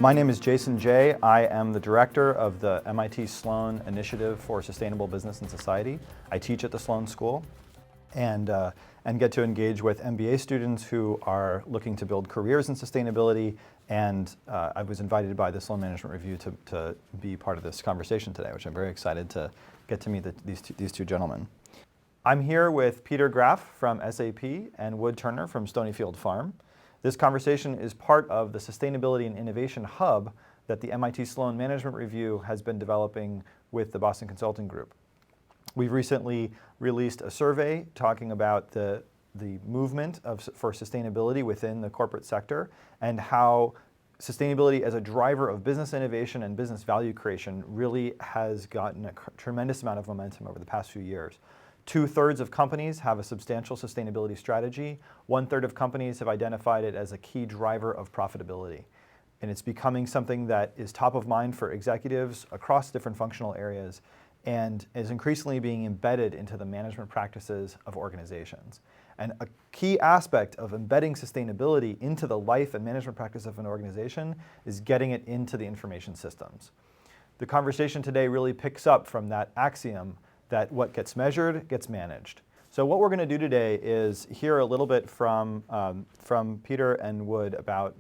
My name is Jason Jay. I am the director of the MIT Sloan Initiative for Sustainable Business and Society. I teach at the Sloan School and get to engage with MBA students who are looking to build careers in sustainability. And I was invited by the Sloan Management Review to be part of this conversation today, which I'm very excited to get to meet these two gentlemen. I'm here with Peter Graf from SAP and Wood Turner from Stonyfield Farm. This conversation is part of the Sustainability and Innovation Hub that the MIT Sloan Management Review has been developing with the Boston Consulting Group. We've recently released a survey talking about the movement for sustainability within the corporate sector and how sustainability as a driver of business innovation and business value creation really has gotten a tremendous amount of momentum over the past few years. 2/3 of companies have a substantial sustainability strategy. 1/3 of companies have identified it as a key driver of profitability. And it's becoming something that is top of mind for executives across different functional areas and is increasingly being embedded into the management practices of organizations. And a key aspect of embedding sustainability into the life and management practice of an organization is getting it into the information systems. The conversation today really picks up from that axiom that what gets measured gets managed. So what we're going to do today is hear a little bit from Peter and Wood about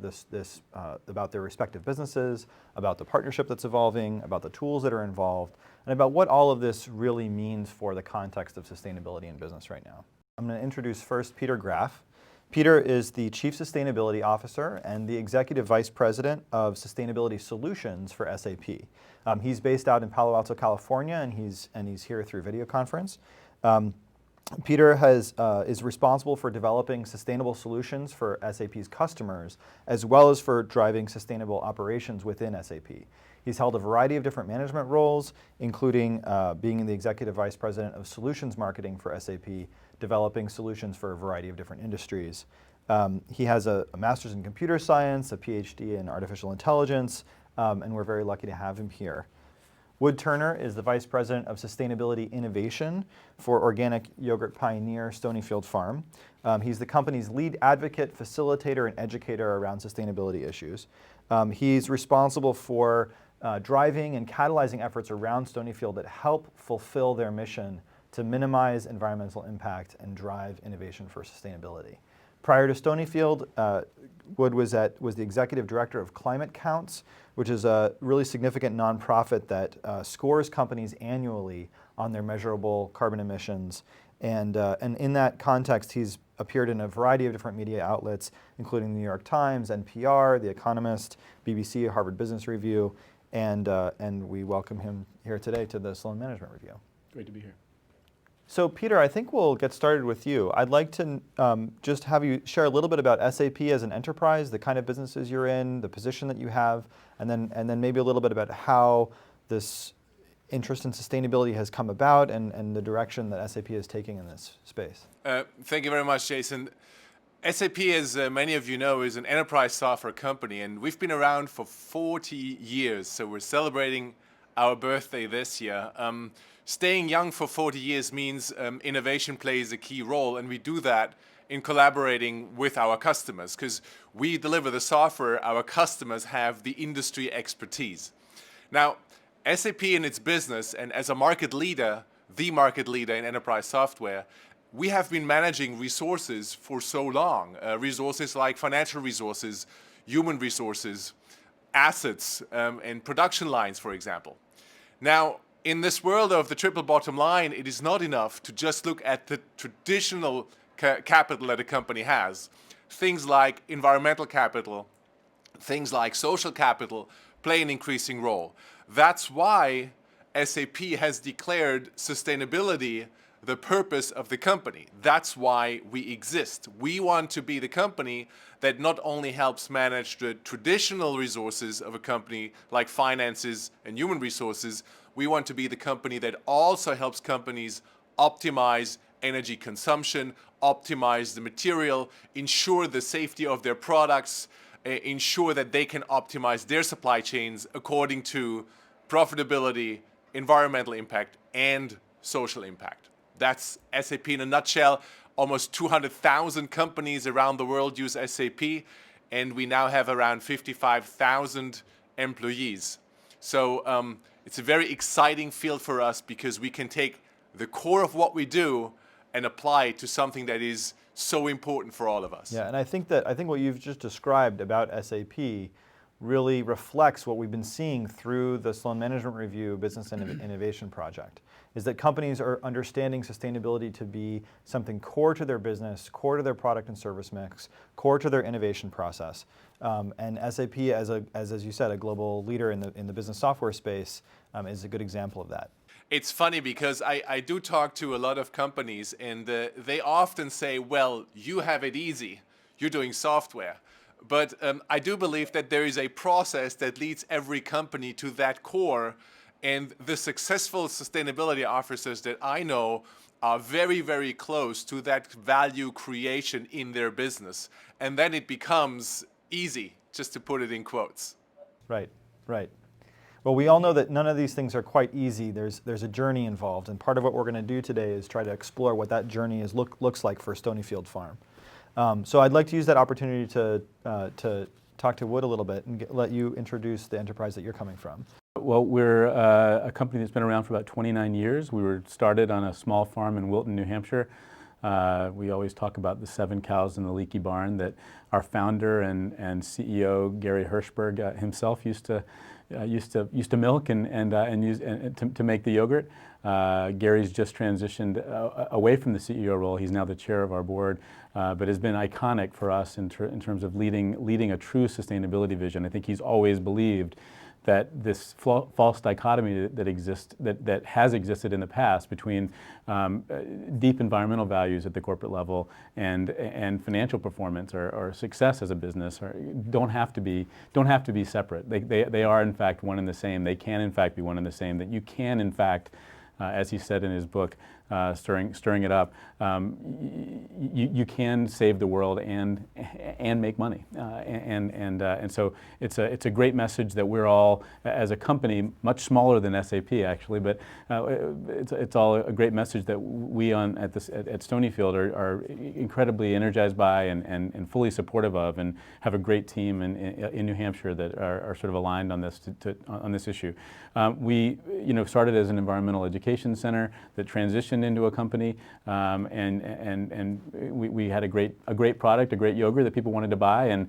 about their respective businesses, about the partnership that's evolving, about the tools that are involved, and about what all of this really means for the context of sustainability in business right now. I'm going to introduce first Peter Graf. Peter is the Chief Sustainability Officer and the Executive Vice President of Sustainability Solutions for SAP. He's based out in Palo Alto, California, and he's here through video conference. Peter is responsible for developing sustainable solutions for SAP's customers, as well as for driving sustainable operations within SAP. He's held a variety of different management roles, including being the Executive Vice President of Solutions Marketing for SAP, developing solutions for a variety of different industries. He has a master's in computer science, a PhD in artificial intelligence, and we're very lucky to have him here. Wood Turner is the Vice President of Sustainability Innovation for organic yogurt pioneer Stonyfield Farm. He's the company's lead advocate, facilitator, and educator around sustainability issues. He's responsible for driving and catalyzing efforts around Stonyfield that help fulfill their mission to minimize environmental impact and drive innovation for sustainability. Prior to Stonyfield, Wood was the executive director of Climate Counts, which is a really significant nonprofit that scores companies annually on their measurable carbon emissions. And in that context, he's appeared in a variety of different media outlets, including the New York Times, NPR, The Economist, BBC, Harvard Business Review, and we welcome him here today to the Sloan Management Review. Great to be here. So Peter, I think we'll get started with you. I'd like to just have you share a little bit about SAP as an enterprise, the kind of businesses you're in, the position that you have, and then maybe a little bit about how this interest in sustainability has come about and the direction that SAP is taking in this space. Thank you very much, Jason. SAP, as many of you know, is an enterprise software company, and we've been around for 40 years, so we're celebrating our birthday this year. Staying young for 40 years means innovation plays a key role, and we do that in collaborating with our customers, because we deliver the software, our customers have the industry expertise. Now, SAP in its business, and as a market leader, the market leader in enterprise software, we have been managing resources for so long, resources like financial resources, human resources, assets, and production lines, for example. Now, in this world of the triple bottom line, it is not enough to just look at the traditional capital that a company has. Things like environmental capital, things like social capital play an increasing role. That's why SAP has declared sustainability the purpose of the company. That's why we exist. We want to be the company that not only helps manage the traditional resources of a company like finances and human resources, we want to be the company that also helps companies optimize energy consumption, optimize the material, ensure the safety of their products, ensure that they can optimize their supply chains according to profitability, environmental impact, and social impact. That's SAP in a nutshell. Almost 200,000 companies around the world use SAP. and we now have around 55,000 employees. So it's a very exciting field for us because we can take the core of what we do and apply it to something that is so important for all of us. Yeah, and I think what you've just described about SAP really reflects what we've been seeing through the Sloan Management Review Business Innovation Project, is that companies are understanding sustainability to be something core to their business, core to their product and service mix, core to their innovation process. And SAP, as you said, a global leader in the business software space, is a good example of that. It's funny because I do talk to a lot of companies, and they often say, well, you have it easy, you're doing software. But I do believe that there is a process that leads every company to that core, and the successful sustainability officers that I know are very, very close to that value creation in their business. And then it becomes easy, just to put it in quotes. Right, right. Well, we all know that none of these things are quite easy. There's a journey involved, and part of what we're going to do today is try to explore what that journey looks like for Stonyfield Farm. So I'd like to use that opportunity to talk to Wood a little bit and let you introduce the enterprise that you're coming from. Well, we're a company that's been around for about 29 years. We were started on a small farm in Wilton, New Hampshire. We always talk about the 7 cows in the leaky barn that our founder and CEO Gary Hirschberg himself used to milk and use to make the yogurt. Gary's just transitioned away from the CEO role. He's now the chair of our board, but has been iconic for us in terms of leading a true sustainability vision. I think he's always believed that this false dichotomy that has existed in the past between deep environmental values at the corporate level and financial performance or success as a business don't have to be separate. They are in fact one and the same. They can in fact be one and the same. That you can in fact, as he said in his book, Stirring It Up, you can save the world and make money, and so it's a great message that we're all, as a company much smaller than SAP actually, but it's all a great message that we at Stonyfield are incredibly energized by and fully supportive of, and have a great team in New Hampshire that are sort of aligned on this issue. We started as an environmental education center that transitioned into a company, and we had a great product, a great yogurt that people wanted to buy, and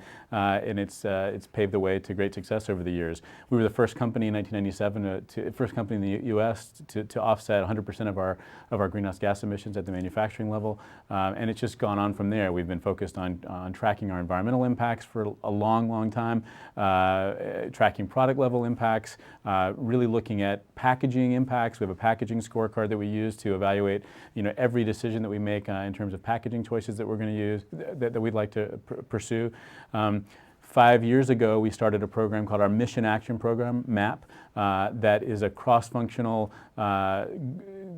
it's paved the way to great success over the years. We were the first company in 1997, first company in the U.S. to offset 100% of our greenhouse gas emissions at the manufacturing level, and it's just gone on from there. We've been focused on tracking our environmental impacts for a long time, tracking product level impacts, really looking at packaging impacts. We have a packaging scorecard that we use to evaluate every decision that we make in terms of packaging choices that we're going to use, that we'd like to pursue. 5 years ago, we started a program called our Mission Action Program, MAP, that is a cross-functional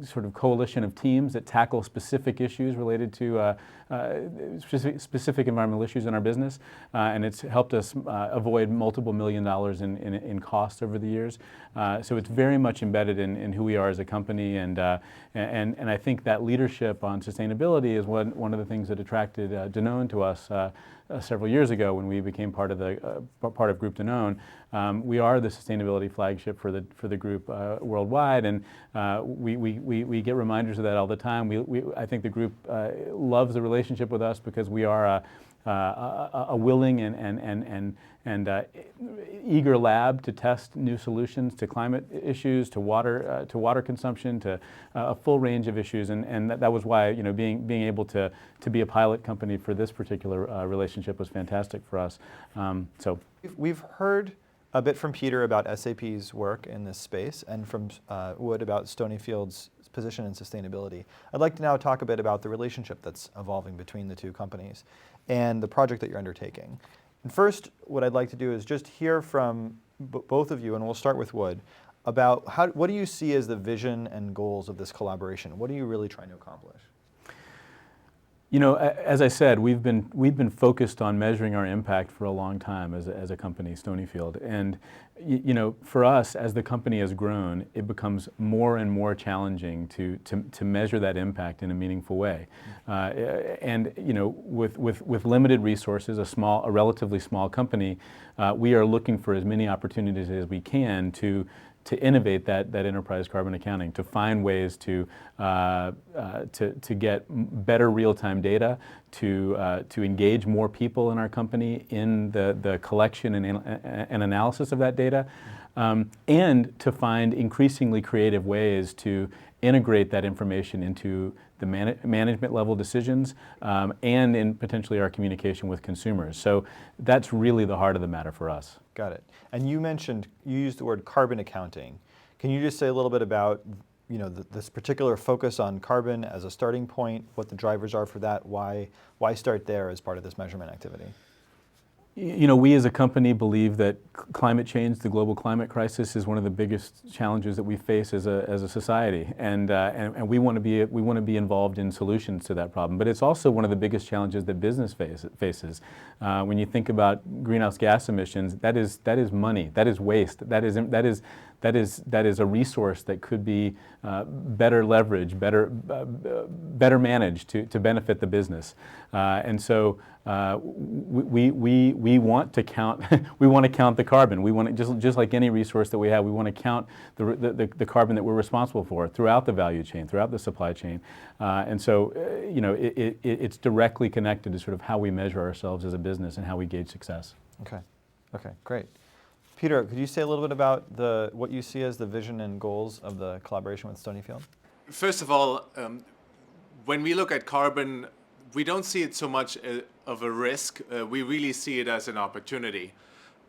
sort of coalition of teams that tackle specific issues related to specific environmental issues in our business, and it's helped us avoid multiple $1 million in costs over the years. So it's very much embedded in who we are as a company, and I think that leadership on sustainability is one of the things that attracted Danone to us several years ago when we became part of Group Danone. We are the sustainability flagship for the group worldwide, and we get reminders of that all the time. I think the group loves the relationship with us because we are a willing and eager lab to test new solutions to climate issues, to water consumption, to a full range of issues, and that was why being able to be a pilot company for this particular relationship was fantastic for us. So we've heard a bit from Peter about SAP's work in this space, and from Wood about Stonyfield's position in sustainability. I'd like to now talk a bit about the relationship that's evolving between the two companies and the project that you're undertaking. And first, what I'd like to do is just hear from both of you, and we'll start with Wood, about what do you see as the vision and goals of this collaboration? What are you really trying to accomplish? You know, as I said, we've been focused on measuring our impact for a long time as a company, Stonyfield. And you know, for us, as the company has grown, it becomes more and more challenging to measure that impact in a meaningful way. And you know, with limited resources, a relatively small company, we are looking for as many opportunities as we can to innovate that enterprise carbon accounting, to find ways to get better real-time data, to engage more people in our company in the collection and analysis of that data, and to find increasingly creative ways to integrate that information into the management level decisions, and in potentially our communication with consumers. So that's really the heart of the matter for us. Got it. And you used the word carbon accounting. Can you just say a little bit about, you know, this particular focus on carbon as a starting point, what the drivers are for that, why start there as part of this measurement activity? You know, we as a company believe that climate change, the global climate crisis, is one of the biggest challenges that we face as a society, and we want to be involved in solutions to that problem. But it's also one of the biggest challenges that business faces. When you think about greenhouse gas emissions, that is money, that is waste, that is a resource that could be better leveraged, better managed to benefit the business. And so we want to count we want to count the carbon. We want to, just like any resource that we have, we want to count the carbon that we're responsible for throughout the value chain, throughout the supply chain. And so you know, it's directly connected to sort of how we measure ourselves as a business and how we gauge success. Okay, great. Peter, could you say a little bit about what you see as the vision and goals of the collaboration with Stonyfield? First of all, when we look at carbon, we don't see it so much of a risk. We really see it as an opportunity.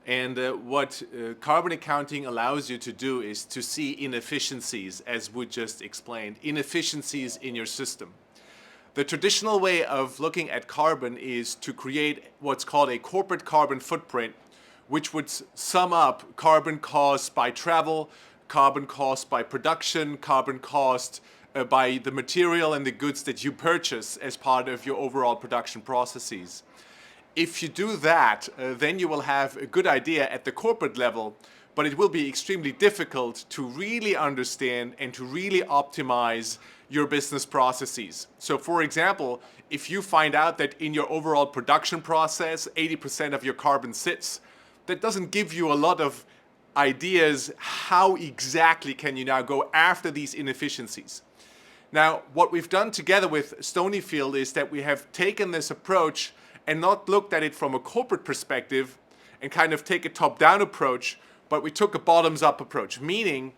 And what carbon accounting allows you to do is to see inefficiencies, as we just explained, inefficiencies in your system. The traditional way of looking at carbon is to create what's called a corporate carbon footprint, which would sum up carbon caused by travel, carbon caused by production, carbon caused by the material and the goods that you purchase as part of your overall production processes. If you do that, then you will have a good idea at the corporate level, but it will be extremely difficult to really understand and to really optimize your business processes. So for example, if you find out that in your overall production process, 80% of your carbon sits, that doesn't give you a lot of ideas how exactly can you now go after these inefficiencies. Now, what we've done together with Stonyfield is that we have taken this approach and not looked at it from a corporate perspective and kind of take a top-down approach, but we took a bottoms-up approach, meaning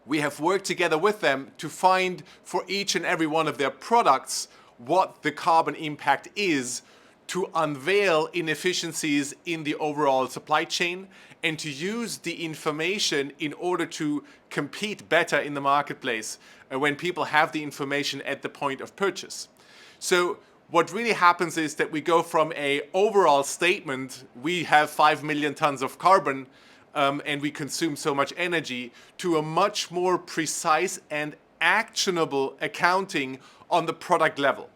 we have worked together with them to find for each and every one of their products what the carbon impact is, to unveil inefficiencies in the overall supply chain, and to use the information in order to compete better in the marketplace when people have the information at the point of purchase. So what really happens is that we go from an overall statement, we have 5 million tons of carbon and we consume so much energy, to a much more precise and actionable accounting on the product level.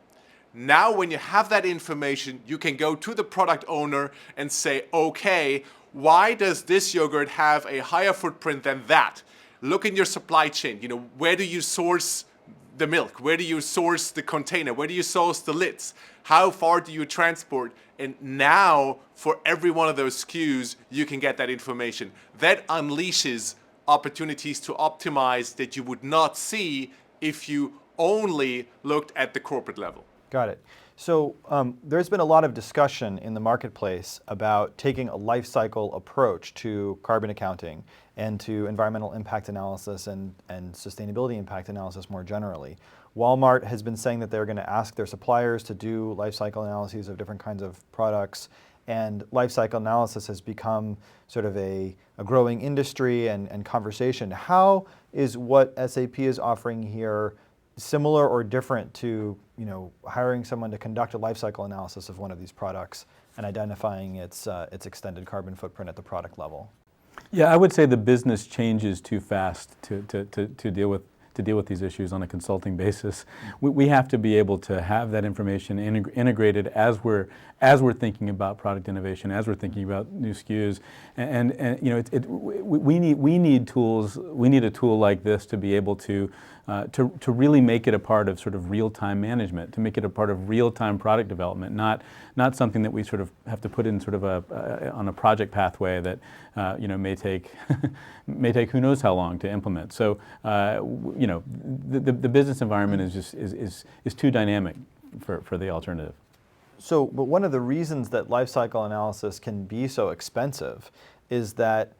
Now, when you have that information, you can go to the product owner and say, okay, why does this yogurt have a higher footprint than that? Look in your supply chain. You know, where do you source the milk? Where do you source the container? Where do you source the lids? How far do you transport? And now, for every one of those SKUs, you can get that information. That unleashes opportunities to optimize that you would not see if you only looked at the corporate level. Got it. So there's been a lot of discussion in the marketplace about taking a life cycle approach to carbon accounting and to environmental impact analysis and sustainability impact analysis more generally. Walmart has been saying that they're going to ask their suppliers to do life cycle analyses of different kinds of products, and life cycle analysis has become sort of a growing industry and conversation. How is what SAP is offering here similar or different to, you know, hiring someone to conduct a life cycle analysis of one of these products and identifying its extended carbon footprint at the product level? Yeah, I would say the business changes too fast to deal to deal with these issues on a consulting basis. We have to be able to have that information integrated as we're thinking about product innovation, as we're thinking about new SKUs, and you know, we need tools. We need a tool like this to be able to really make it a part of sort of real-time management, to make it a part of real-time product development, not something that we sort of have to put in sort of on a project pathway that you know, may take who knows how long to implement. So you know, the business environment is too dynamic for the alternative. So, but one of the reasons that life cycle analysis can be so expensive is that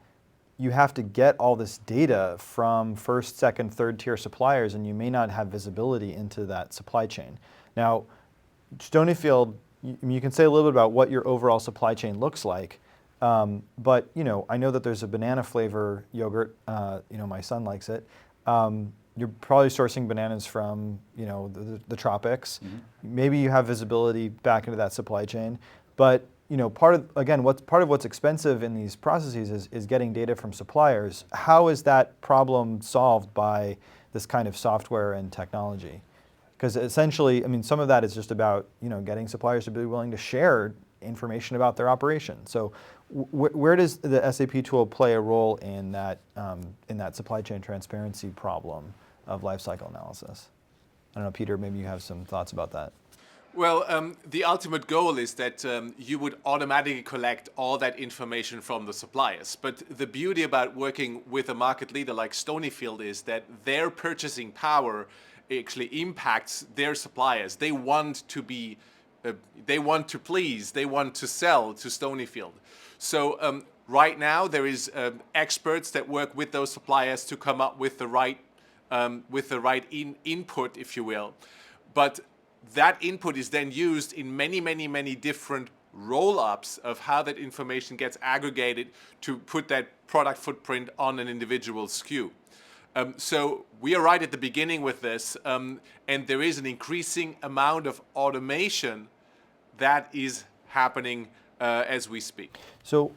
you have to get all this data from first, second, third tier suppliers, and you may not have visibility into that supply chain. Now, Stonyfield, you can say a little bit about what your overall supply chain looks like, but you know, I know that there's a banana flavor yogurt. You know, my son likes it. You're probably sourcing bananas from, you know, the tropics. Mm-hmm. Maybe you have visibility back into that supply chain, but you know, part of what's expensive in these processes is getting data from suppliers. How is that problem solved by this kind of software and technology? Because essentially, I mean, some of that is just about, you know, getting suppliers to be willing to share information about their operation. So where does the SAP tool play a role in that supply chain transparency problem of lifecycle analysis? I don't know, Peter, maybe you have some thoughts about that. Well, the ultimate goal is that you would automatically collect all that information from the suppliers. But the beauty about working with a market leader like Stonyfield is that their purchasing power actually impacts their suppliers. They want to be, they want to please, they want to sell to Stonyfield. So right now there is experts that work with those suppliers to come up with the right input, if you will. But that input is then used in many different roll-ups of how that information gets aggregated to put that product footprint on an individual SKU. So we are right at the beginning with this, and there is an increasing amount of automation that is happening as we speak. So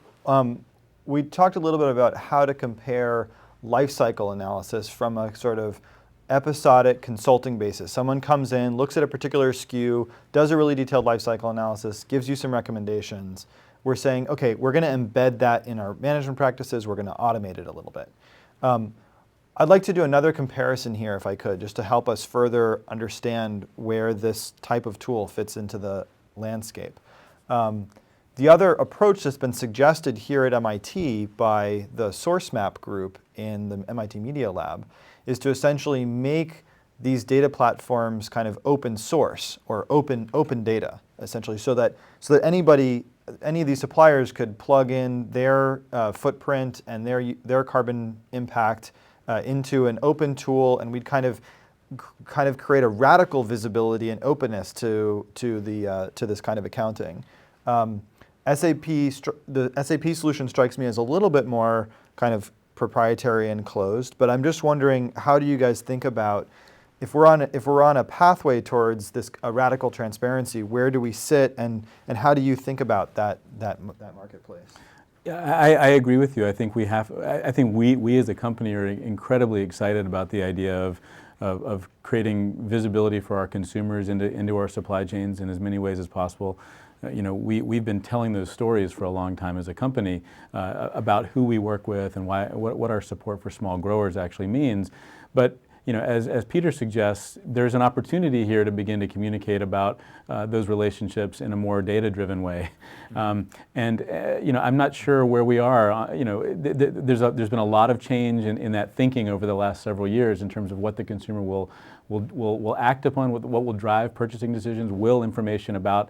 we talked a little bit about how to compare life cycle analysis from a sort of episodic consulting basis. Someone comes in, looks at a particular SKU, does a really detailed life cycle analysis, gives you some recommendations. We're saying, okay, we're going to embed that in our management practices. We're going to automate it a little bit. I'd like to do another comparison here, if I could, just to help us further understand where this type of tool fits into the landscape. The other approach that's been suggested here at MIT by the source map group in the MIT Media Lab is to essentially make these data platforms kind of open source or open data, essentially, so that any of these suppliers could plug in their footprint and their carbon impact into an open tool, and we'd kind of create a radical visibility and openness to this kind of accounting. The SAP solution strikes me as a little bit more kind of proprietary and closed, but I'm just wondering, how do you guys think about, if we're on a pathway towards this radical transparency, where do we sit, and how do you think about that marketplace? Yeah, I agree with you. I think we as a company are incredibly excited about the idea of creating visibility for our consumers into our supply chains in as many ways as possible. You know, we've been telling those stories for a long time as a company about who we work with and what our support for small growers actually means. But you know, as Peter suggests, there's an opportunity here to begin to communicate about those relationships in a more data-driven way. And you know, I'm not sure where we are. You know, there's been a lot of change in that thinking over the last several years in terms of what the consumer will act upon, what will drive purchasing decisions. Will information about,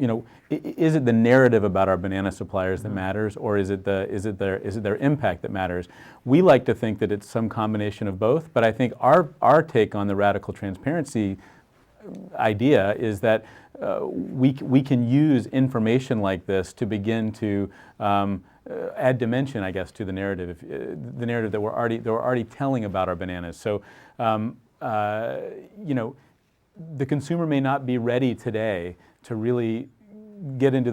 you know, is it the narrative about our banana suppliers that matters, or is it their impact that matters? We like to think that it's some combination of both, but I think our take on the radical transparency idea is that we can use information like this to begin to add dimension, I guess, to the narrative that we're already telling about our bananas. So you know, the consumer may not be ready today to really get into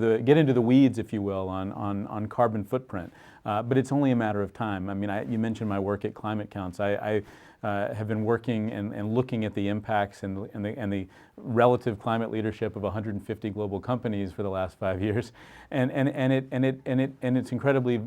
the weeds, if you will, on carbon footprint. But it's only a matter of time. I mean, you mentioned my work at Climate Counts. I have been working and looking at the impacts and the relative climate leadership of 150 global companies for the last 5 years, and it's incredibly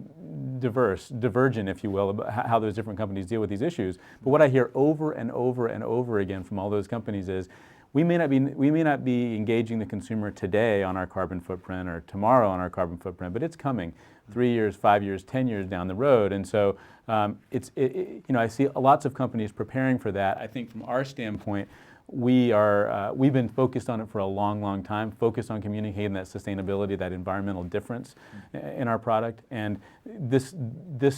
divergent, if you will, about how those different companies deal with these issues. But what I hear over and over and over again from all those companies is, we may not be engaging the consumer today on our carbon footprint or tomorrow on our carbon footprint, but it's coming 3 years, 5 years, 10 years down the road. And so I see lots of companies preparing for that. I think from our standpoint, we've been focused on it for a long, long time, focused on communicating that sustainability, that environmental difference in our product. And this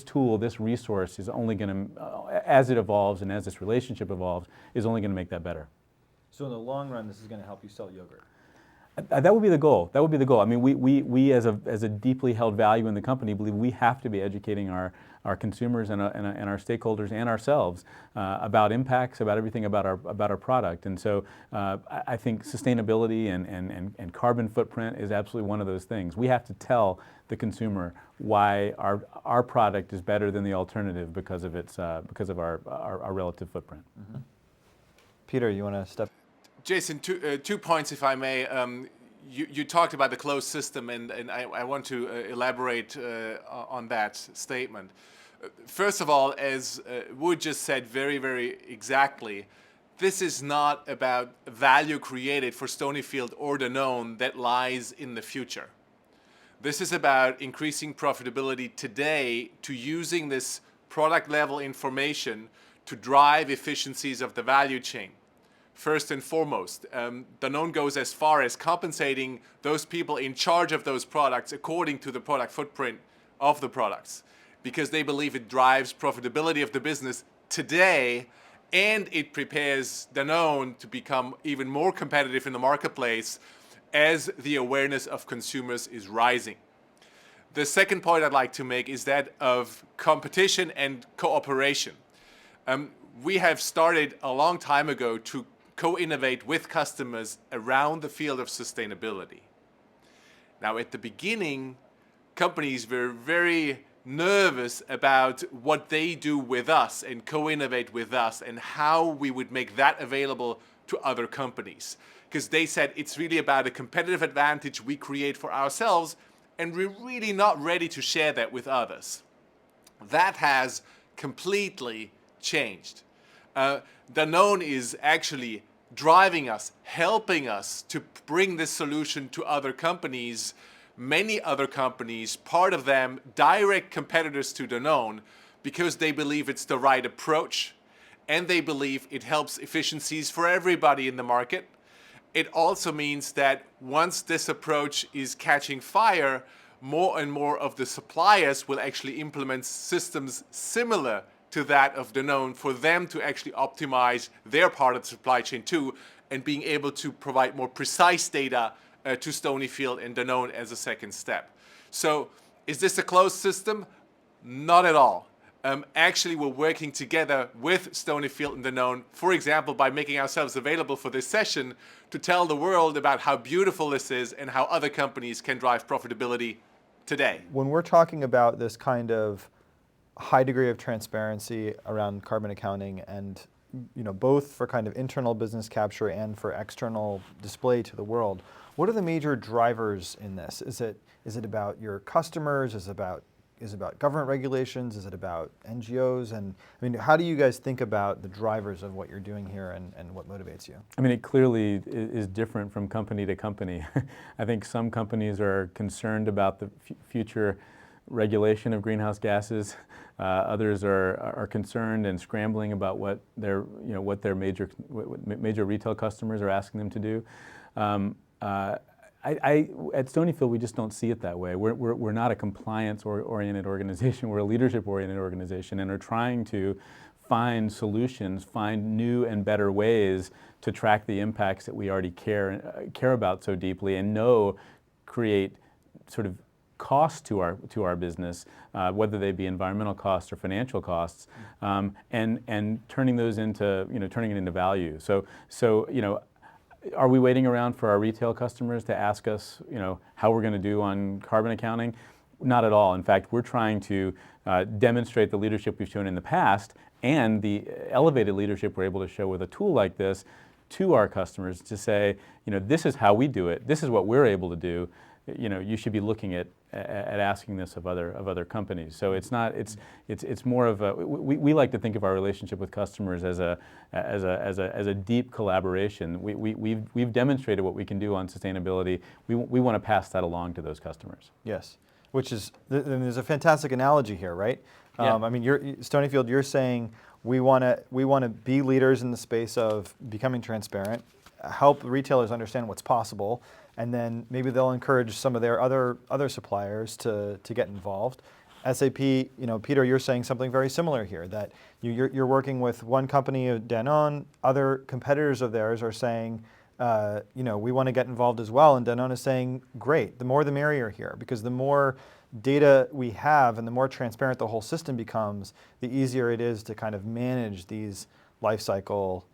tool, this resource is only going to, as it evolves and as this relationship evolves, is only going to make that better. So in the long run, this is going to help you sell yogurt. That would be the goal. That would be the goal. I mean, we as a deeply held value in the company believe we have to be educating our consumers and our stakeholders and ourselves about impacts, about everything about our product. And so I think sustainability and carbon footprint is absolutely one of those things. We have to tell the consumer why our product is better than the alternative because of our relative footprint. Mm-hmm. Peter, you want to step? Jason, two points, if I may. You talked about the closed system, and I want to elaborate on that statement. First of all, as Wood just said very, very exactly, this is not about value created for Stonyfield or Danone that lies in the future. This is about increasing profitability today to using this product level information to drive efficiencies of the value chain. First and foremost, Danone goes as far as compensating those people in charge of those products according to the product footprint of the products, because they believe it drives profitability of the business today, and it prepares Danone to become even more competitive in the marketplace as the awareness of consumers is rising. The second point I'd like to make is that of competition and cooperation. We have started a long time ago to co-innovate with customers around the field of sustainability. Now, at the beginning, companies were very nervous about what they do with us and co-innovate with us and how we would make that available to other companies. Because they said it's really about a competitive advantage we create for ourselves, and we're really not ready to share that with others. That has completely changed. Danone is actually driving us, helping us to bring this solution to other companies, many other companies, part of them direct competitors to Danone, because they believe it's the right approach and they believe it helps efficiencies for everybody in the market. It also means that once this approach is catching fire, more and more of the suppliers will actually implement systems similar to that of Danone for them to actually optimize their part of the supply chain too, and being able to provide more precise data to Stonyfield and Danone as a second step. So is this a closed system? Not at all. Actually, we're working together with Stonyfield and Danone, for example, by making ourselves available for this session to tell the world about how beautiful this is and how other companies can drive profitability today. When we're talking about this kind of high degree of transparency around carbon accounting, and both for kind of internal business capture and for external display to the world, what are the major drivers in this? Is it about your customers? Is it about government regulations? Is it about NGOs? And I mean, how do you guys think about the drivers of what you're doing here and what motivates you? I mean, it clearly is different from company to company. I think some companies are concerned about the future regulation of greenhouse gases. Others are concerned and scrambling about what their major retail customers are asking them to do. At Stonyfield, we just don't see it that way. We're not a compliance-oriented organization. We're a leadership-oriented organization, and are trying to find solutions, find new and better ways to track the impacts that we already care about so deeply, and create sort of costs to our business, whether they be environmental costs or financial costs, and turning those into turning it into value. So Are we waiting around for our retail customers to ask us, how we're going to do on carbon accounting? Not at all. In fact, we're trying to demonstrate the leadership we've shown in the past and the elevated leadership we're able to show with a tool like this to our customers to say, this is how we do it. This is what we're able to do. You should be looking at asking this of other companies. So it's not. It's more of a. We like to think of our relationship with customers as a deep collaboration. We've demonstrated what we can do on sustainability. We want to pass that along to those customers. Yes, which is there's a fantastic analogy here, right? Yeah. I mean, Stonyfield, you're saying we want to be leaders in the space of becoming transparent, help retailers understand what's possible, and then maybe they'll encourage some of their other suppliers to get involved. SAP, Peter, you're saying something very similar here, that you're working with one company, Danone, other competitors of theirs are saying, we want to get involved as well, and Danone is saying, great, the more the merrier here, because the more data we have and the more transparent the whole system becomes, the easier it is to kind of manage these life cycle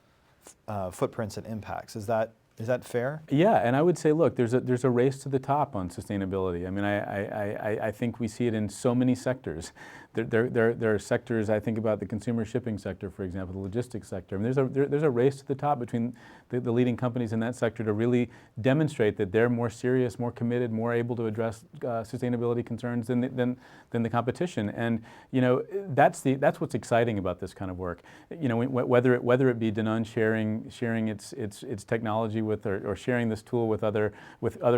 footprints and impacts. Is that fair? Yeah, and I would say, look, there's a race to the top on sustainability. I mean, I think we see it in so many sectors. There are sectors. I think about the consumer shipping sector, for example, the logistics sector. I mean, there's a race to the top between the leading companies in that sector to really demonstrate that they're more serious, more committed, more able to address sustainability concerns than the competition. And that's what's exciting about this kind of work. Whether it be Danone sharing its technology with or sharing this tool with other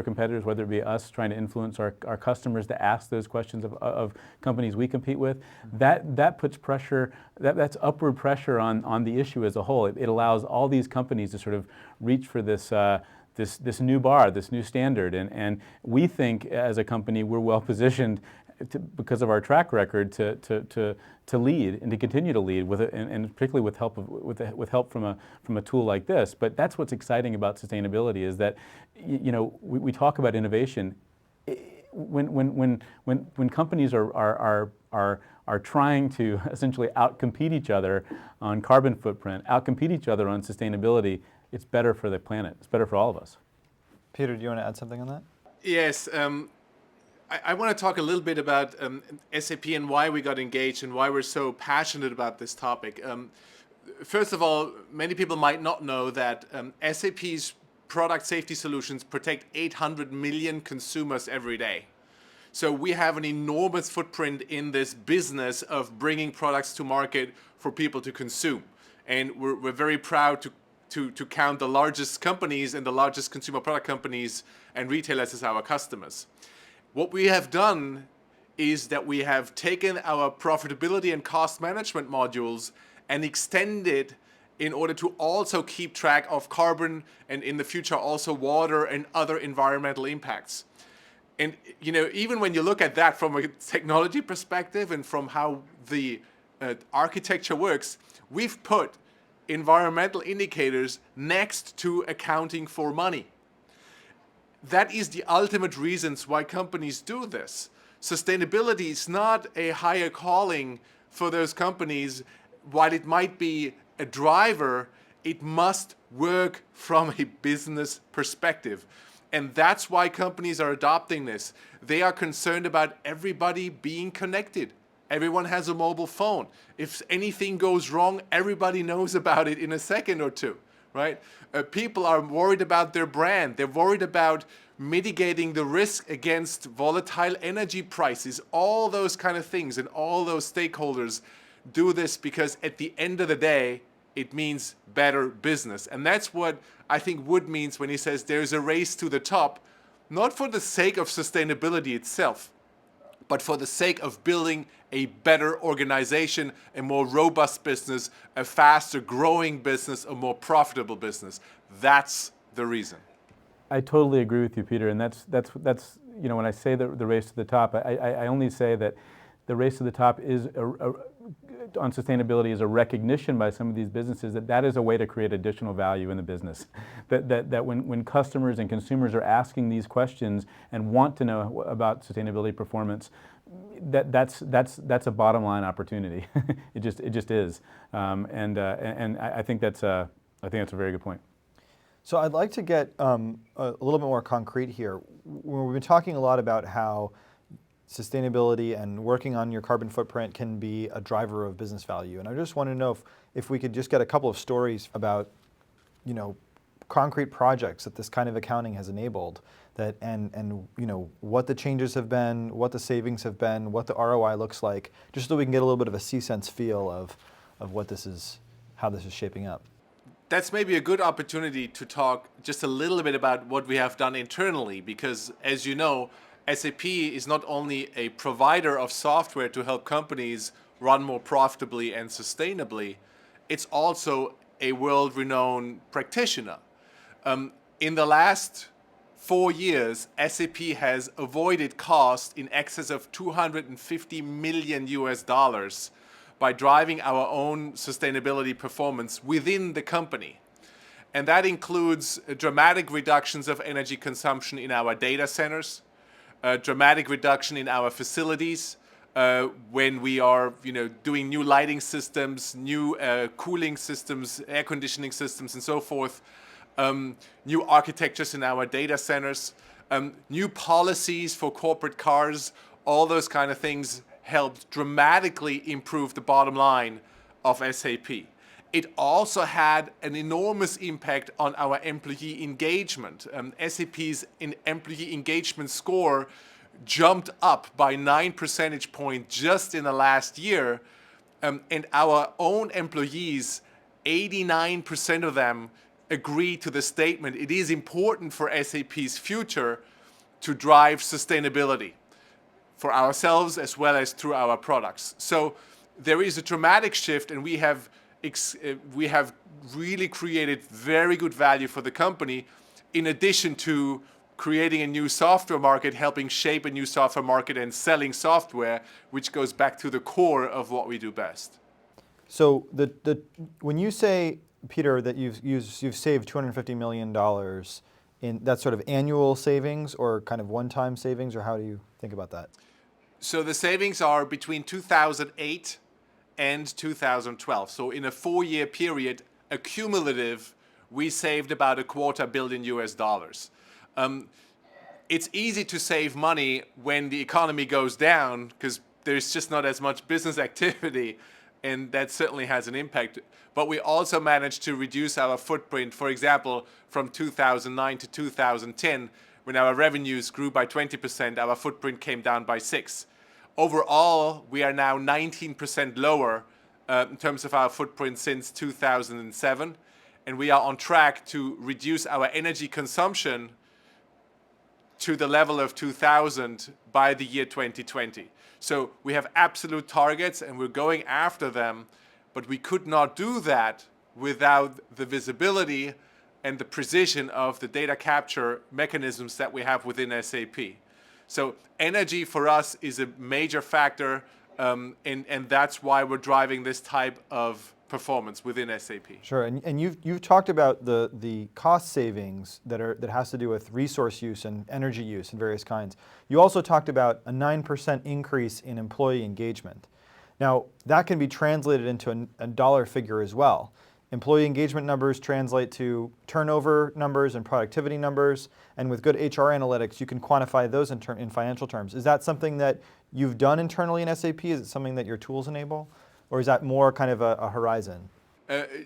competitors, whether it be us trying to influence our customers to ask those questions of companies we compete with, that puts pressure. That's upward pressure on the issue as a whole. It allows all these companies to sort of reach for this new bar, this new standard, and we think as a company we're well positioned because of our track record to lead and to continue to lead with it, and particularly with help from a tool like this. But that's what's exciting about sustainability is that we talk about innovation. When companies are trying to essentially outcompete each other on carbon footprint, outcompete each other on sustainability, it's better for the planet. It's better for all of us. Peter, do you want to add something on that? Yes. I want to talk a little bit about SAP and why we got engaged and why we're so passionate about this topic. First of all, many people might not know that SAP's product safety solutions protect 800 million consumers every day. So we have an enormous footprint in this business of bringing products to market for people to consume. And we're very proud to count the largest companies and the largest consumer product companies and retailers as our customers. What we have done is that we have taken our profitability and cost management modules and extended in order to also keep track of carbon and in the future also water and other environmental impacts. And even when you look at that from a technology perspective and from how the architecture works, we've put environmental indicators next to accounting for money. That is the ultimate reasons why companies do this. Sustainability is not a higher calling for those companies. While it might be a driver, it must work from a business perspective. And that's why companies are adopting this. They are concerned about everybody being connected. Everyone has a mobile phone. If anything goes wrong, everybody knows about it in a second or two, right? People are worried about their brand. They're worried about mitigating the risk against volatile energy prices, all those kind of things, and all those stakeholders do this because at the end of the day, it means better business. And that's what I think Wood means when he says there's a race to the top, not for the sake of sustainability itself, but for the sake of building a better organization, a more robust business, a faster growing business, a more profitable business. That's the reason. I totally agree with you, Peter, and that's when I say the race to the top, I only say that the race to the top is on sustainability is a recognition by some of these businesses that is a way to create additional value in the business. That when customers and consumers are asking these questions and want to know about sustainability performance, that's a bottom line opportunity. It just is, and I think that's a very good point. So I'd like to get a little bit more concrete here. We've been talking a lot about how sustainability and working on your carbon footprint can be a driver of business value. And I just want to know if we could just get a couple of stories about, concrete projects that this kind of accounting has enabled, that and what the changes have been, what the savings have been, what the ROI looks like, just so we can get a little bit of a sense feel of what this is, how this is shaping up. That's maybe a good opportunity to talk just a little bit about what we have done internally, because as you know, SAP is not only a provider of software to help companies run more profitably and sustainably, it's also a world-renowned practitioner. In the last 4 years, SAP has avoided costs in excess of $250 million by driving our own sustainability performance within the company. And that includes dramatic reductions of energy consumption in our data centers, a dramatic reduction in our facilities when we are doing new lighting systems, new cooling systems, air conditioning systems, and so forth, new architectures in our data centers, new policies for corporate cars, all those kind of things helped dramatically improve the bottom line of SAP. It also had an enormous impact on our employee engagement. SAP's employee engagement score jumped up by 9 percentage points just in the last year. And our own employees, 89% of them agree to the statement, it is important for SAP's future to drive sustainability for ourselves as well as through our products. So there is a dramatic shift, and we have really created very good value for the company, in addition to creating a new software market, helping shape a new software market and selling software, which goes back to the core of what we do best. So when you say, Peter, that you've saved $250 million, in that sort of annual savings or kind of one-time savings, or how do you think about that? So the savings are between 2008 and 2012. So in a 4-year period, accumulative, we saved about $250 million. It's easy to save money when the economy goes down because there's just not as much business activity, and that certainly has an impact. But we also managed to reduce our footprint, for example, from 2009 to 2010, when our revenues grew by 20%, our footprint came down by 6%. Overall, we are now 19% lower in terms of our footprint since 2007, and we are on track to reduce our energy consumption to the level of 2000 by the year 2020. So we have absolute targets and we're going after them, but we could not do that without the visibility and the precision of the data capture mechanisms that we have within SAP. So energy for us is a major factor, and that's why we're driving this type of performance within SAP. Sure, and you've talked about the cost savings that has to do with resource use and energy use and various kinds. You also talked about a 9% increase in employee engagement. Now, that can be translated into a dollar figure as well. Employee engagement numbers translate to turnover numbers and productivity numbers, and with good HR analytics, you can quantify those in financial terms. Is that something that you've done internally in SAP? Is it something that your tools enable? Or is that more kind of a horizon?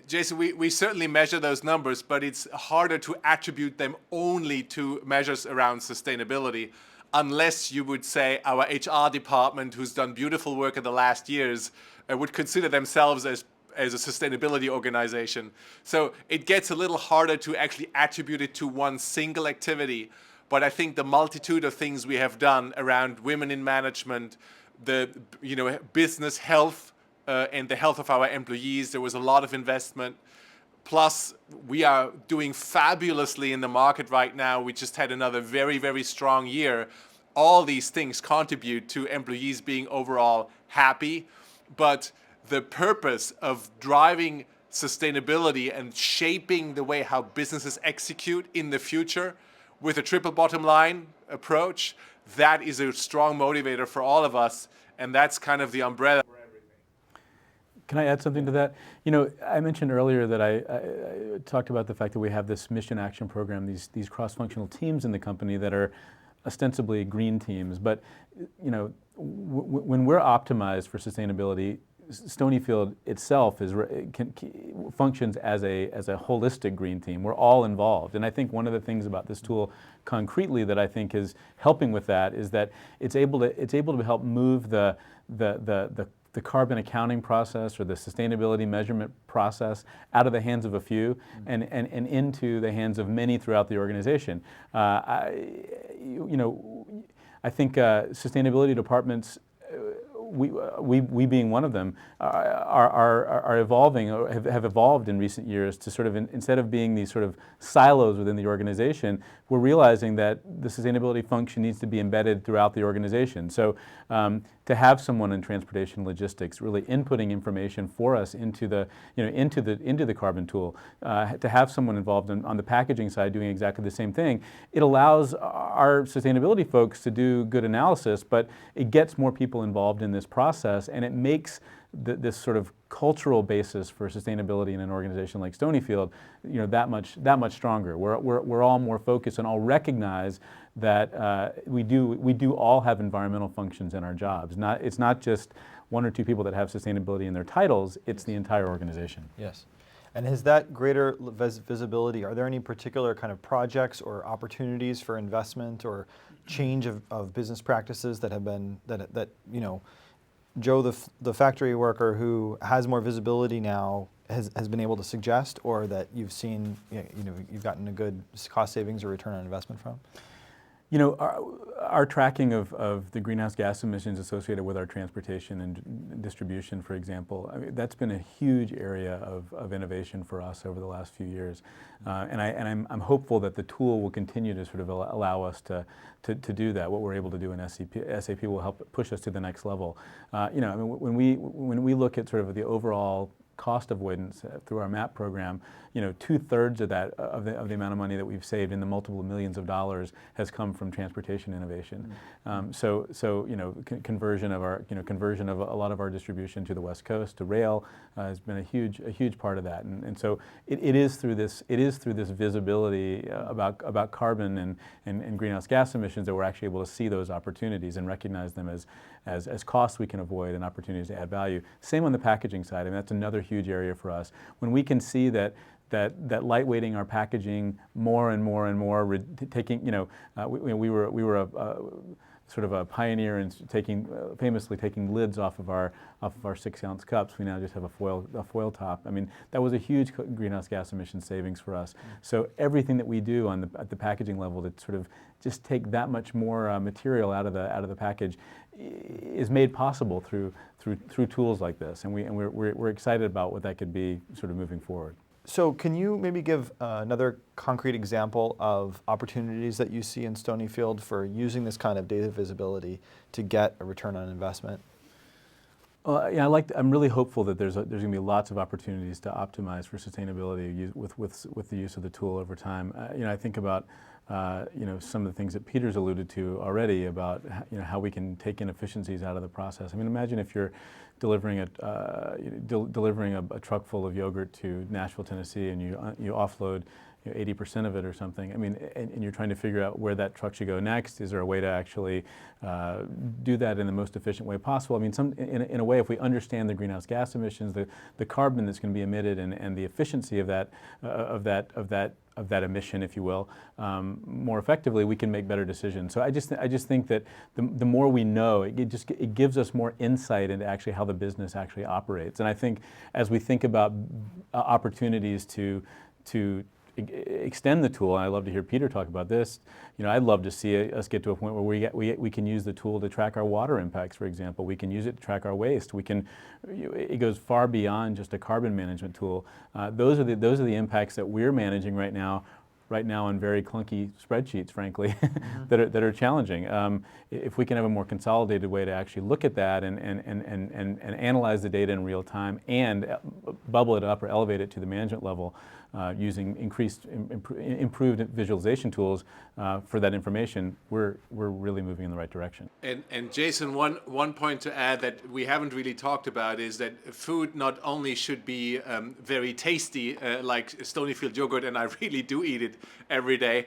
Jason, we certainly measure those numbers, but it's harder to attribute them only to measures around sustainability, unless you would say our HR department, who's done beautiful work in the last years, would consider themselves as a sustainability organization. So it gets a little harder to actually attribute it to one single activity, but I think the multitude of things we have done around women in management, the business health, and the health of our employees, there was a lot of investment. Plus, we are doing fabulously in the market right now. We just had another very, very strong year. All these things contribute to employees being overall happy. But the purpose of driving sustainability and shaping the way how businesses execute in the future with a triple bottom line approach, that is a strong motivator for all of us. And that's kind of the umbrella. Can I add something to that? You know, I mentioned earlier that I talked about the fact that we have this mission action program, these cross-functional teams in the company that are ostensibly green teams. But, you know, when we're optimized for sustainability, Stonyfield itself functions as a holistic green team. We're all involved, and I think one of the things about this tool, concretely, that I think is helping with that is that it's able to help move the carbon accounting process or the sustainability measurement process out of the hands of a few and into the hands of many throughout the organization. I think sustainability departments, we being one of them, are evolving, or have evolved in recent years to sort of, instead of being these sort of silos within the organization, we're realizing that the sustainability function needs to be embedded throughout the organization. So to have someone in transportation logistics really inputting information for us into the carbon tool, to have someone involved on the packaging side doing exactly the same thing, it allows our sustainability folks to do good analysis, but it gets more people involved in this process, and it makes this sort of cultural basis for sustainability in an organization like Stonyfield, you know, that much stronger. We're all more focused and all recognize that we do all have environmental functions in our jobs. It's not just one or two people that have sustainability in their titles, it's the entire organization. Yes. And has that greater visibility, are there any particular kind of projects or opportunities for investment or change of business practices that have been, that you know, Joe, the factory worker who has more visibility now has been able to suggest, or that you've seen, you've gotten a good cost savings or return on investment from? You know, our tracking of the greenhouse gas emissions associated with our transportation and distribution, for example, I mean, that's been a huge area of innovation for us over the last few years. And I'm hopeful that the tool will continue to sort of allow us to do that. What we're able to do in SAP will help push us to the next level. You know, I mean, when we look at sort of the overall cost avoidance through our MAP program, you know, 2/3 of that of the amount of money that we've saved in the multiple millions of dollars has come from transportation innovation. So you know, conversion of a lot of our distribution to the West Coast to rail has been a huge part of that. And so it is through this visibility about carbon and greenhouse gas emissions that we're actually able to see those opportunities and recognize them as costs we can avoid and opportunities to add value. Same on the packaging side. I mean, that's another huge area for us. When we can see that lightweighting our packaging more and more, taking, you know, we were a sort of a pioneer in famously taking lids off of our 6-ounce cups. We now just have a foil top. I mean, that was a huge greenhouse gas emission savings for us. So everything that we do at the packaging level to sort of just take that much more material out of the package is made possible through tools like this, and we're excited about what that could be sort of moving forward. So can you maybe give another concrete example of opportunities that you see in Stonyfield for using this kind of data visibility to get a return on investment? Well, yeah, I'm really hopeful that there's going to be lots of opportunities to optimize for sustainability with the use of the tool over time. You know, I think about you know, some of the things that Peter's alluded to already about, you know, how we can take inefficiencies out of the process. I mean, imagine if you're delivering a truck full of yogurt to Nashville, Tennessee, and you offload 80% of it or something. I mean, and you're trying to figure out where that truck should go next. Is there a way to actually do that in the most efficient way possible? I mean, in a way, if we understand the greenhouse gas emissions, the carbon that's going to be emitted, and the efficiency of that emission, if you will, more effectively, we can make better decisions. So I just think that the more we know, it gives us more insight into actually how the business actually operates. And I think as we think about opportunities to extend the tool, and I love to hear Peter talk about this. You know, I'd love to see us get to a point where we can use the tool to track our water impacts, for example. We can use it to track our waste. It goes far beyond just a carbon management tool. Those are the impacts that we're managing right now on very clunky spreadsheets, frankly, that are challenging. If we can have a more consolidated way to actually look at that and analyze the data in real time and bubble it up or elevate it to the management level, using improved visualization tools for that information, we're really moving in the right direction. And Jason, one point to add that we haven't really talked about is that food not only should be very tasty, like Stonyfield yogurt, and I really do eat it every day,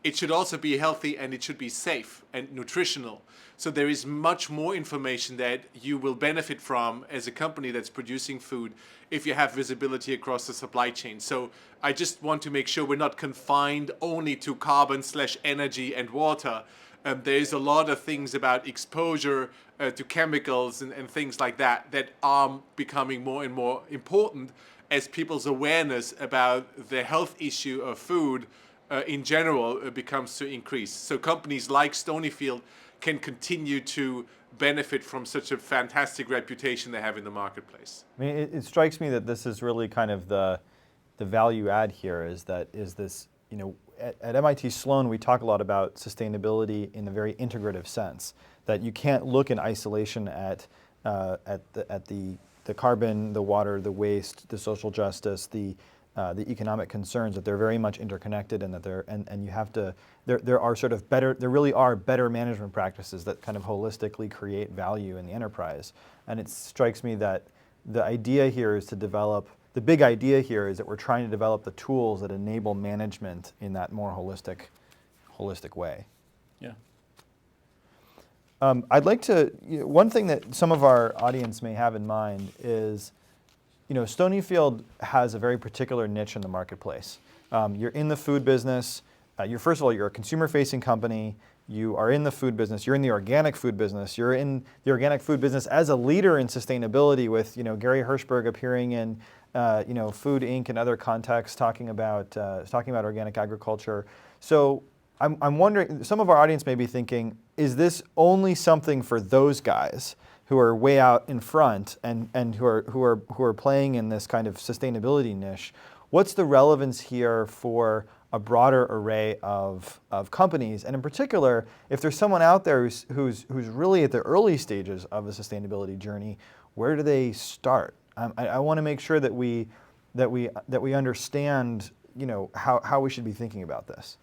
it should also be healthy, and it should be safe and nutritional. So there is much more information that you will benefit from as a company that's producing food if you have visibility across the supply chain. So I just want to make sure we're not confined only to carbon/energy and water. There's a lot of things about exposure to chemicals and things like that that are becoming more and more important as people's awareness about the health issue of food in general becomes to increase. So companies like Stonyfield can continue to benefit from such a fantastic reputation they have in the marketplace. I mean, it strikes me that this is really kind of the value add here is this, you know, at MIT Sloan we talk a lot about sustainability in a very integrative sense, that you can't look in isolation at the carbon, the water, the waste, the social justice, the economic concerns, that they're very much interconnected, and that and you have to, there are sort of better, there really are better management practices that kind of holistically create value in the enterprise. And it strikes me that the idea here is to develop, the big idea here is that we're trying to develop the tools that enable management in that more holistic way. Yeah. I'd like to, one thing that some of our audience may have in mind is, you know, Stonyfield has a very particular niche in the marketplace. You're in the food business. First of all, you're a consumer-facing company. You are in the food business. You're in the organic food business. You're in the organic food business as a leader in sustainability, with, you know, Gary Hirschberg appearing in you know, Food Inc. and other contexts talking about organic agriculture. So I'm wondering, some of our audience may be thinking, is this only something for those guys who are way out in front and who are playing in this kind of sustainability niche? What's the relevance here for a broader array of companies? And in particular, if there's someone out there who's really at the early stages of a sustainability journey, where do they start? I want to make sure that we understand, you know, how we should be thinking about this.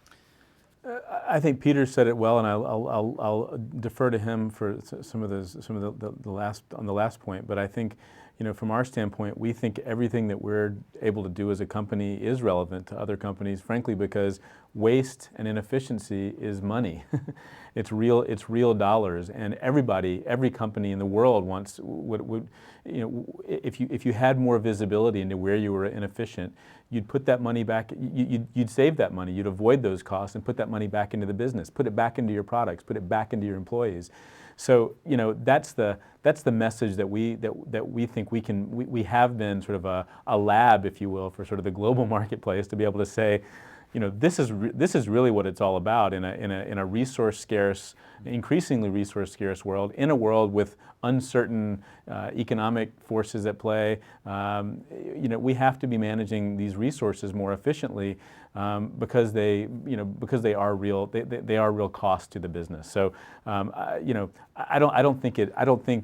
I think Peter said it well, and I'll defer to him for some of the last point. But I think, you know, from our standpoint, we think everything that we're able to do as a company is relevant to other companies, frankly, because waste and inefficiency is money. It's real dollars, and every company in the world wants would you know, if you had more visibility into where you were inefficient, you'd put that money back, you'd save that money, you'd avoid those costs and put that money back into the business, put it back into your products, put it back into your employees. So, you know, that's the message that we think we have been sort of a lab, if you will, for sort of the global marketplace, to be able to say, you know, this is really what it's all about in a resource scarce, increasingly resource scarce world, in a world with uncertain economic forces at play. You know, we have to be managing these resources more efficiently because they are real cost to the business. So, you know, I don't think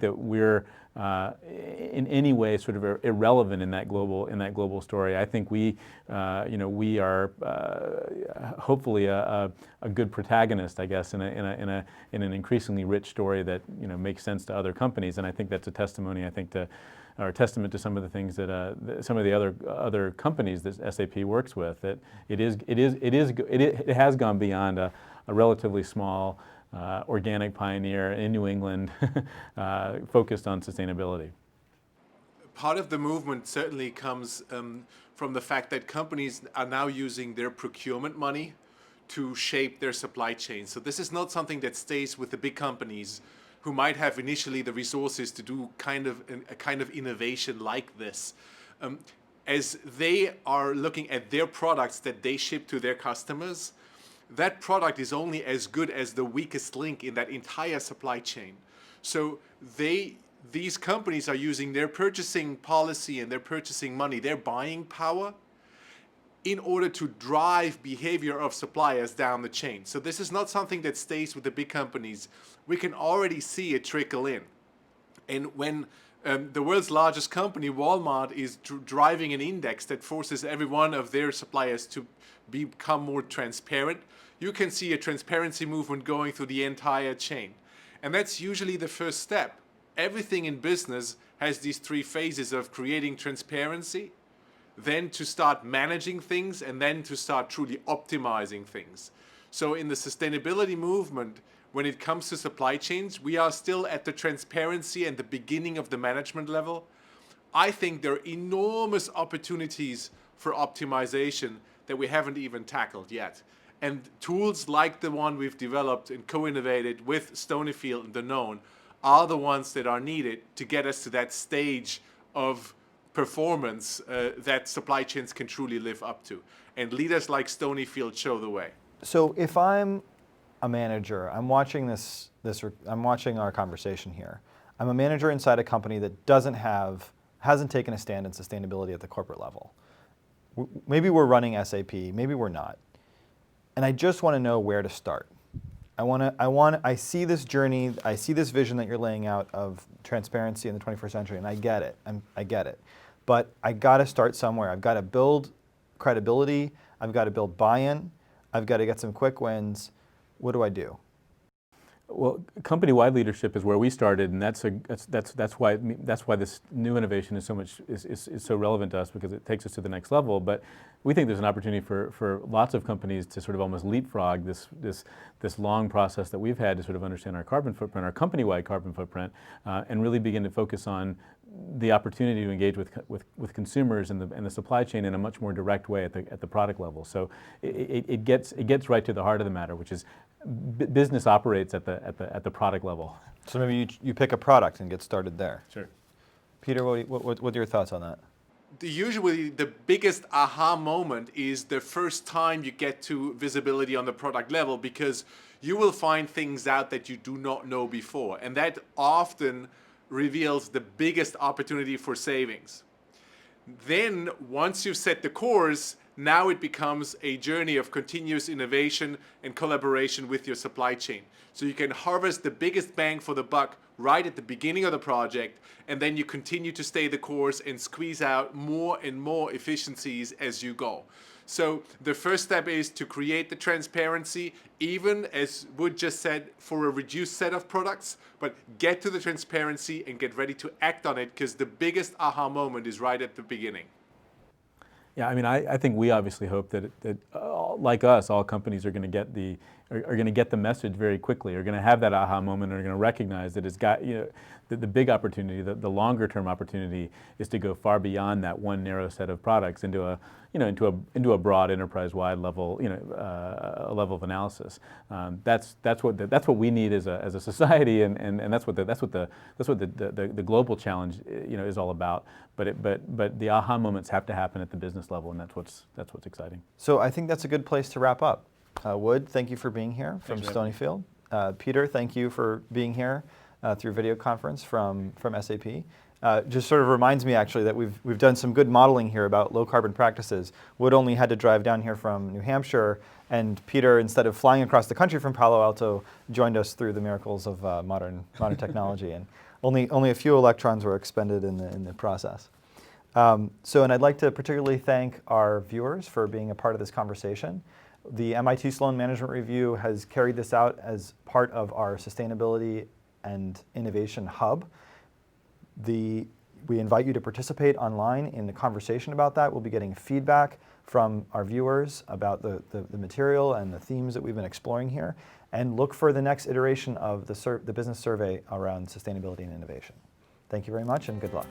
that we're in any way sort of irrelevant in that global story. I think we are hopefully a good protagonist, I guess, in an increasingly rich story that, you know, makes sense to other companies. And I think that's a testimony, or a testament to some of the things that some of the other companies that SAP works with. That it has gone beyond a relatively small organic pioneer in New England focused on sustainability. Part of the movement certainly comes from the fact that companies are now using their procurement money to shape their supply chain. So this is not something that stays with the big companies who might have initially the resources to do a kind of innovation like this. As they are looking at their products that they ship to their customers, that product is only as good as the weakest link in that entire supply chain. So these companies are using their purchasing policy and their purchasing money, their buying power, in order to drive behavior of suppliers down the chain. So this is not something that stays with the big companies. We can already see it trickle in. And when the world's largest company, Walmart, is driving an index that forces every one of their suppliers to become more transparent, you can see a transparency movement going through the entire chain. And that's usually the first step. Everything in business has these three phases of creating transparency, then to start managing things, and then to start truly optimizing things. So in the sustainability movement, when it comes to supply chains, we are still at the transparency and the beginning of the management level. I think there are enormous opportunities for optimization that we haven't even tackled yet. And tools like the one we've developed and co-innovated with Stonyfield and Danone are the ones that are needed to get us to that stage of performance that supply chains can truly live up to. And leaders like Stonyfield show the way. So if I'm a manager, I'm watching I'm watching our conversation here. I'm a manager inside a company that hasn't taken a stand in sustainability at the corporate level. Maybe we're running SAP, maybe we're not. And I just want to know where to start. I see this journey, I see this vision that you're laying out of transparency in the 21st century, and I get it, I get it. But I got to start somewhere. I've got to build credibility, I've got to build buy-in, I've got to get some quick wins. What do I do? Well, company-wide leadership is where we started, and that's why this new innovation is so relevant to us, because it takes us to the next level. But we think there's an opportunity for lots of companies to sort of almost leapfrog this long process that we've had to sort of understand our carbon footprint, our company-wide carbon footprint, and really begin to focus on the opportunity to engage with consumers and the supply chain in a much more direct way at the product level. So it gets right to the heart of the matter, which is business operates at the product level. So maybe you pick a product and get started there. Sure. Peter, what are your thoughts on that? Usually the biggest aha moment is the first time you get to visibility on the product level, because you will find things out that you do not know before, and that often reveals the biggest opportunity for savings. Then once you've set the course, now it becomes a journey of continuous innovation and collaboration with your supply chain. So you can harvest the biggest bang for the buck right at the beginning of the project, and then you continue to stay the course and squeeze out more and more efficiencies as you go. So the first step is to create the transparency, even as Wood just said, for a reduced set of products, but get to the transparency and get ready to act on it, because the biggest aha moment is right at the beginning. Yeah, I mean, I think we obviously hope that like us, all companies are going to get the message very quickly, are going to have that aha moment, and are going to recognize that it's got, the big opportunity, the longer term opportunity is to go far beyond that one narrow set of products into a broad enterprise-wide level, a level of analysis. That's what we need as a society, and that's what the global challenge is all about. But the aha moments have to happen at the business level, and that's what's exciting. So I think that's a good place to wrap up. Wood, thank you for being here from Stonyfield. Peter, thank you for being here through video conference from SAP. Just sort of reminds me actually that we've done some good modeling here about low carbon practices. Wood only had to drive down here from New Hampshire, and Peter, instead of flying across the country from Palo Alto, joined us through the miracles of modern technology, and only a few electrons were expended in the process. And I'd like to particularly thank our viewers for being a part of this conversation. The MIT Sloan Management Review has carried this out as part of our Sustainability and Innovation Hub. We invite you to participate online in the conversation about that. We'll be getting feedback from our viewers about the material and the themes that we've been exploring here, and look for the next iteration of the business survey around sustainability and innovation. Thank you very much, and good luck.